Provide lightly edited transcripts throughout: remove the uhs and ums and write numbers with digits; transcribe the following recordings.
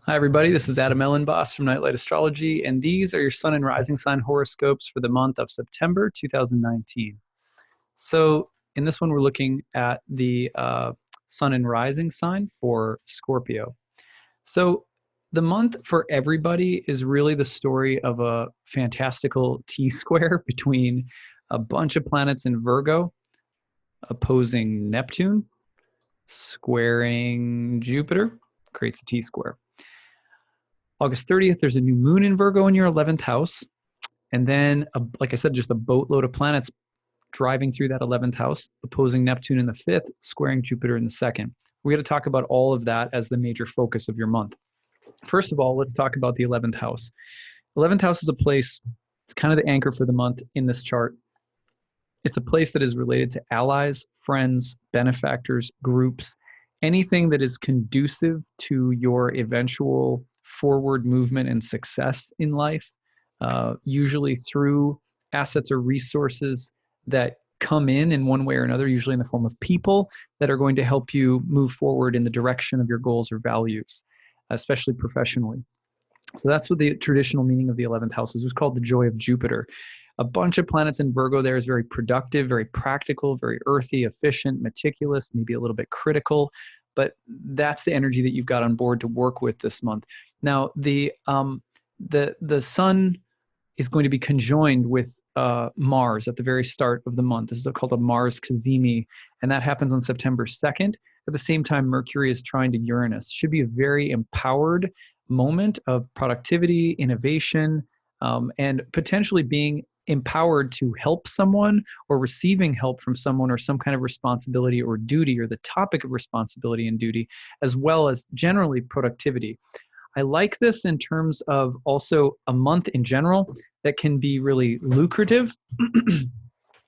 Hi, everybody. This is Adam Elenbaas from Nightlight Astrology, and these are your Sun and Rising Sign horoscopes for the month of September 2019. So, in this one, we're looking at the Sun and Rising sign for Scorpio. So, the month for everybody is really the story of a fantastical T square between a bunch of planets in Virgo opposing Neptune, squaring Jupiter, creates a T square. August 30th, there's a new moon in Virgo in your 11th house. And then, like I said, just a boatload of planets driving through that 11th house, opposing Neptune in the 5th, squaring Jupiter in the 2nd. We're going to talk about all of that as the major focus of your month. First of all, let's talk about the 11th house. 11th house is a place, it's kind of the anchor for the month in this chart. It's a place that is related to allies, friends, benefactors, groups, anything that is conducive to your eventual forward movement and success in life, usually through assets or resources that come in one way or another, usually in the form of people that are going to help you move forward in the direction of your goals or values, especially professionally. So that's what the traditional meaning of the 11th house was. It was called the joy of Jupiter. A bunch of planets in Virgo there is very productive, very practical, very earthy, efficient, meticulous, maybe a little bit critical, but that's the energy that you've got on board to work with this month. Now, the sun is going to be conjoined with Mars at the very start of the month. This is called a Mars cazimi, and that happens on September 2nd. At the same time, Mercury is trine to Uranus. Should be a very empowered moment of productivity, innovation, and potentially being empowered to help someone or receiving help from someone or some kind of responsibility or duty or the topic of responsibility and duty, as well as generally productivity. I like this in terms of also a month in general that can be really lucrative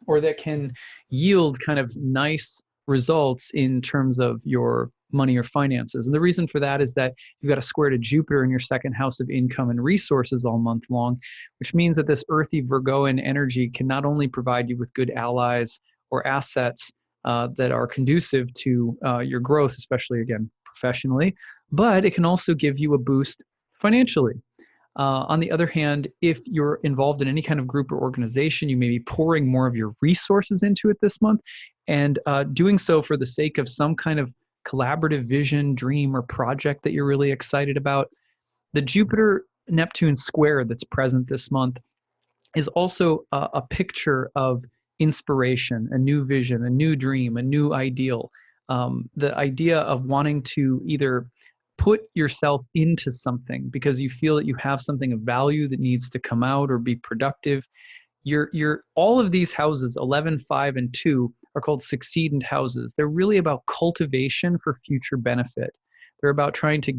or that can yield kind of nice results in terms of your money or finances. And the reason for that is that you've got a square to Jupiter in your second house of income and resources all month long, which means that this earthy Virgoan energy can not only provide you with good allies or assets that are conducive to your growth, especially again, professionally, but it can also give you a boost financially. On the other hand, if you're involved in any kind of group or organization, you may be pouring more of your resources into it this month and doing so for the sake of some kind of collaborative vision, dream, or project that you're really excited about. The Jupiter-Neptune square that's present this month is also a picture of inspiration, a new vision, a new dream, a new ideal. The idea of wanting to either put yourself into something because you feel that you have something of value that needs to come out or be productive. All of these houses, 11, 5, and 2, are called succeedant houses. They're really about cultivation for future benefit. They're about trying to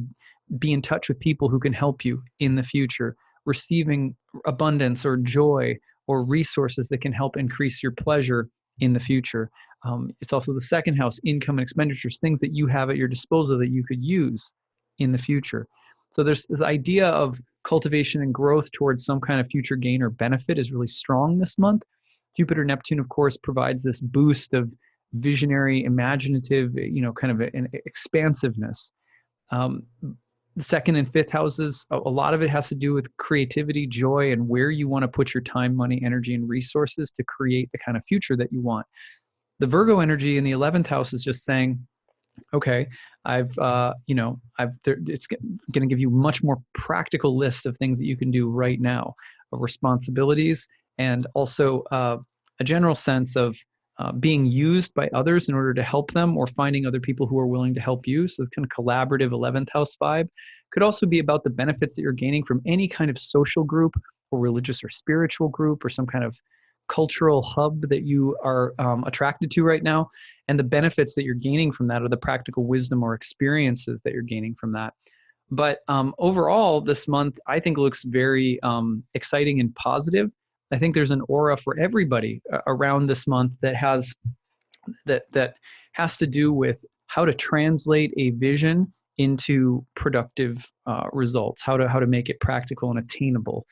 be in touch with people who can help you in the future, receiving abundance or joy or resources that can help increase your pleasure in the future. It's also the second house, income and expenditures, things that you have at your disposal that you could use in the future. So there's this idea of cultivation and growth towards some kind of future gain or benefit is really strong this month. Jupiter Neptune, of course, provides this boost of visionary, imaginative, kind of an expansiveness. The second and fifth houses, a lot of it has to do with creativity, joy, and where you want to put your time, money, energy, and resources to create the kind of future that you want. The Virgo energy in the 11th house is just saying, okay, it's going to give you much more practical list of things that you can do right now, of responsibilities, and also a general sense of being used by others in order to help them or finding other people who are willing to help you. So the kind of collaborative 11th house vibe could also be about the benefits that you're gaining from any kind of social group or religious or spiritual group or some kind of cultural hub that you are attracted to right now, and the benefits that you're gaining from that, or the practical wisdom or experiences that you're gaining from that. But overall, this month I think looks very exciting and positive. I think there's an aura for everybody around this month that has to do with how to translate a vision into productive results, how to make it practical and attainable.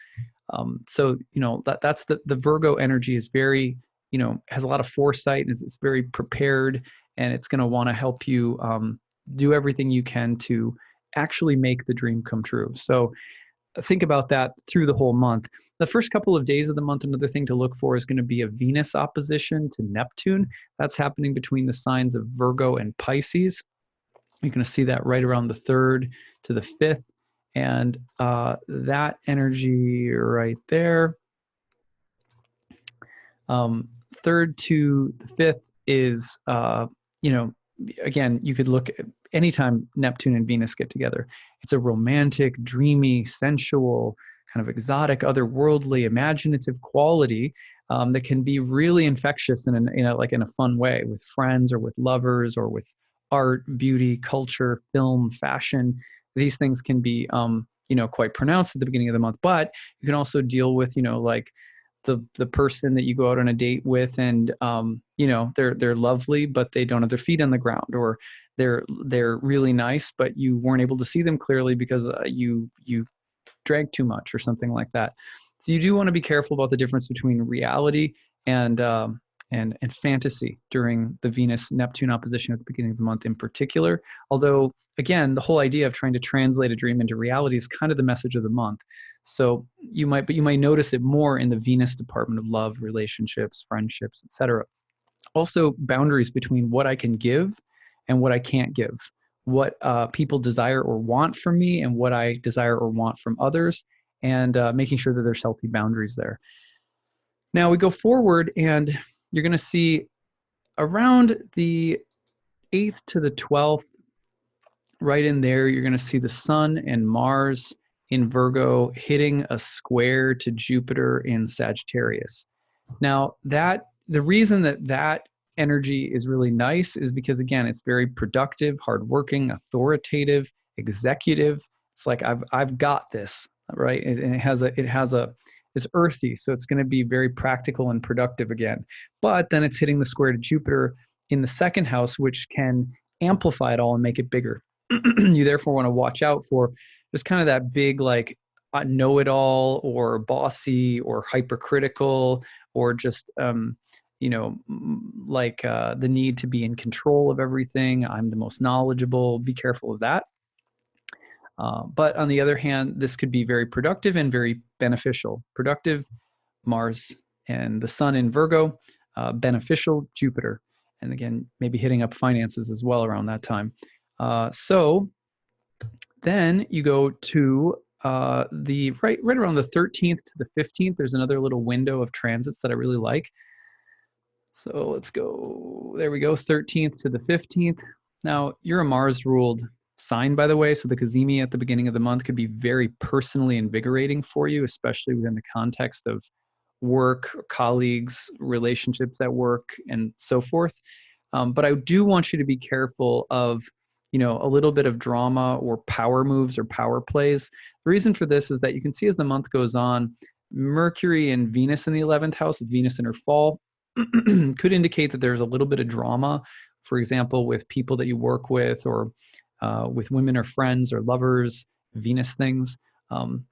So that's the Virgo energy is very, has a lot of foresight, and it's very prepared, and it's going to want to help you do everything you can to actually make the dream come true. So think about that through the whole month. The first couple of days of the month, another thing to look for is going to be a Venus opposition to Neptune. That's happening between the signs of Virgo and Pisces. You're going to see that right around the 3rd to the 5th. And that energy right there, 3rd to the 5th is, again, you could look at anytime Neptune and Venus get together. It's a romantic, dreamy, sensual, kind of exotic, otherworldly, imaginative quality that can be really infectious in a fun way with friends or with lovers or with art, beauty, culture, film, fashion. These things can be, quite pronounced at the beginning of the month, but you can also deal with, the person that you go out on a date with, and they're lovely, but they don't have their feet on the ground, or they're really nice, but you weren't able to see them clearly because you drank too much or something like that. So you do want to be careful about the difference between reality and fantasy during the Venus-Neptune opposition at the beginning of the month in particular. Although, again, the whole idea of trying to translate a dream into reality is kind of the message of the month. So you might notice it more in the Venus department of love, relationships, friendships, etc. Also, boundaries between what I can give and what I can't give, what people desire or want from me and what I desire or want from others, and making sure that there's healthy boundaries there. Now we go forward, and you're going to see around the 8th to the 12th, right in there, you're going to see the Sun and Mars in Virgo hitting a square to Jupiter in Sagittarius. Now, the reason that energy is really nice is because, again, it's very productive, hardworking, authoritative, executive. It's like I've got this, right? And it's earthy, so it's going to be very practical and productive again. But then it's hitting the square to Jupiter in the 2nd house, which can amplify it all and make it bigger. You therefore want to watch out for just kind of that big, like, know-it-all or bossy or hypercritical, or just the need to be in control of everything. I'm the most knowledgeable. Be careful of that. But on the other hand, this could be very productive and very beneficial. Productive, Mars and the Sun in Virgo. Beneficial, Jupiter. And again, maybe hitting up finances as well around that time. So then you go to the right around the 13th to the 15th. There's another little window of transits that I really like. So let's go, there we go, 13th to the 15th. Now, you're a Mars-ruled sign, by the way, so the Cazimi at the beginning of the month could be very personally invigorating for you, especially within the context of work, colleagues, relationships at work, and so forth. But I do want you to be careful of, a little bit of drama or power moves or power plays. The reason for this is that you can see as the month goes on, Mercury and Venus in the 11th house, with Venus in her fall, could indicate that there's a little bit of drama, for example, with people that you work with, or with women or friends or lovers, Venus things. And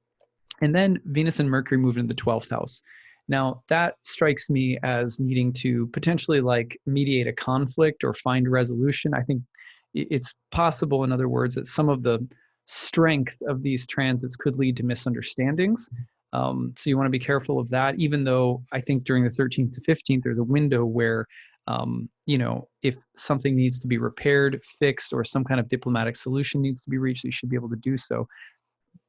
then Venus and Mercury move into the 12th house. Now, that strikes me as needing to potentially mediate a conflict or find resolution. I think it's possible, in other words, that some of the strength of these transits could lead to misunderstandings. So you want to be careful of that, even though I think during the 13th to 15th, there's a window where, if something needs to be repaired, fixed, or some kind of diplomatic solution needs to be reached, you should be able to do so.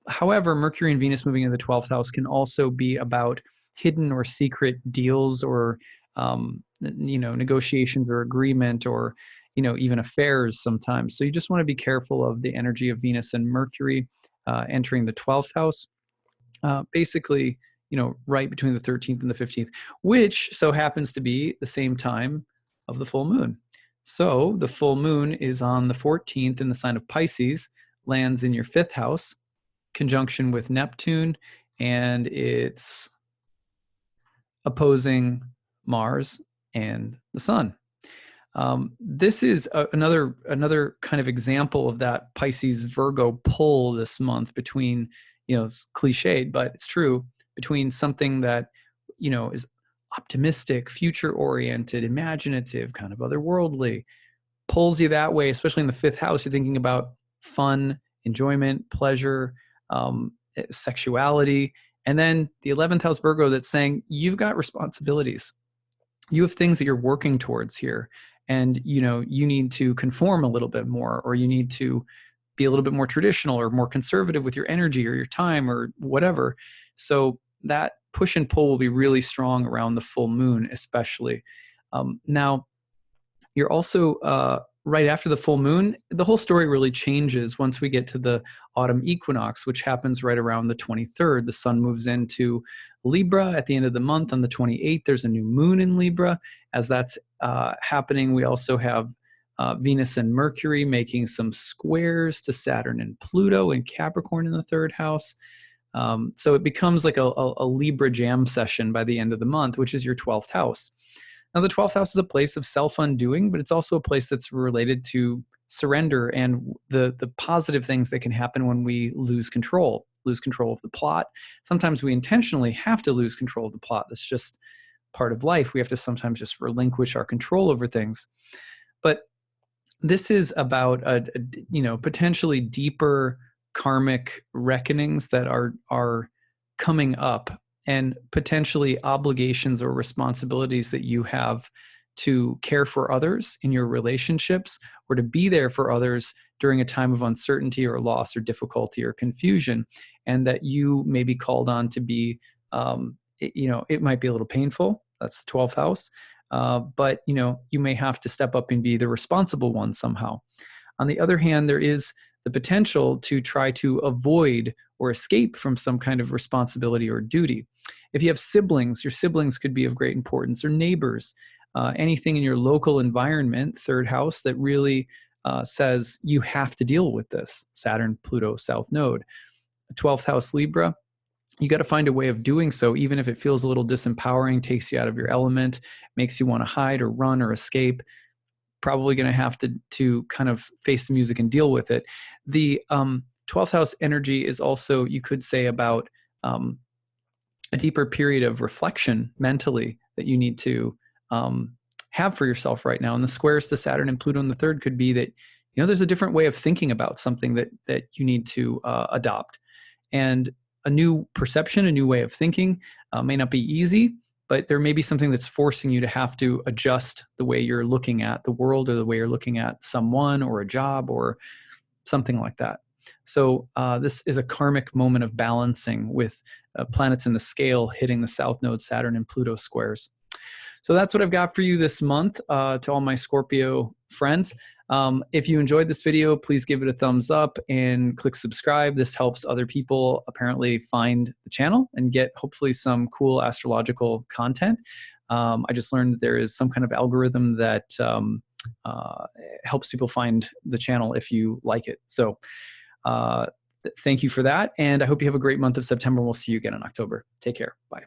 However, Mercury and Venus moving into the 12th house can also be about hidden or secret deals, or, negotiations or agreement, or, even affairs sometimes. So you just want to be careful of the energy of Venus and Mercury entering the 12th house. Basically, right between the 13th and the 15th, which so happens to be the same time of the full moon. So the full moon is on the 14th in the sign of Pisces, lands in your 5th house, conjunction with Neptune, and it's opposing Mars and the Sun. This is another kind of example of that Pisces Virgo pull this month between, it's cliched, but it's true, between something that, is optimistic, future-oriented, imaginative, kind of otherworldly, pulls you that way, especially in the 5th house. You're thinking about fun, enjoyment, pleasure, sexuality. And then the 11th house Virgo that's saying you've got responsibilities. You have things that you're working towards here. And, you need to conform a little bit more, or you need to be a little bit more traditional or more conservative with your energy or your time or whatever. So that push and pull will be really strong around the full moon, especially. Now, you're also right after the full moon, the whole story really changes once we get to the autumn equinox, which happens right around the 23rd. The sun moves into Libra at the end of the month. On the 28th, there's a new moon in Libra. As that's happening, we also have Venus and Mercury making some squares to Saturn and Pluto and Capricorn in the third house. So it becomes like a Libra jam session by the end of the month, which is your 12th house. Now, the 12th house is a place of self-undoing, but it's also a place that's related to surrender and the positive things that can happen when we lose control of the plot. Sometimes we intentionally have to lose control of the plot. That's just part of life. We have to sometimes just relinquish our control over things. But this is about potentially deeper karmic reckonings that are coming up, and potentially obligations or responsibilities that you have to care for others in your relationships, or to be there for others during a time of uncertainty or loss or difficulty or confusion, and that you may be called on to be, it might be a little painful. That's the 12th house. But you may have to step up and be the responsible one somehow. On the other hand, there is the potential to try to avoid or escape from some kind of responsibility or duty. If you have siblings, your siblings could be of great importance, or neighbors, anything in your local environment, third house, that really says you have to deal with this. Saturn, Pluto, South Node. 12th house Libra, you got to find a way of doing so, even if it feels a little disempowering, takes you out of your element, makes you want to hide or run or escape. Probably going to have to kind of face the music and deal with it. The 12th house energy is also, you could say, about a deeper period of reflection mentally that you need to have for yourself right now. And the squares to Saturn and Pluto in the third could be that, there's a different way of thinking about something that you need to adopt. And a new perception, a new way of thinking may not be easy, but there may be something that's forcing you to have to adjust the way you're looking at the world, or the way you're looking at someone or a job or something like that. So this is a karmic moment of balancing with planets in the scale hitting the South Node, Saturn, and Pluto squares. So that's what I've got for you this month to all my Scorpio friends. If you enjoyed this video, please give it a thumbs up and click subscribe. This helps other people apparently find the channel and get hopefully some cool astrological content. I just learned that there is some kind of algorithm that helps people find the channel if you like it. So thank you for that. And I hope you have a great month of September. We'll see you again in October. Take care. Bye.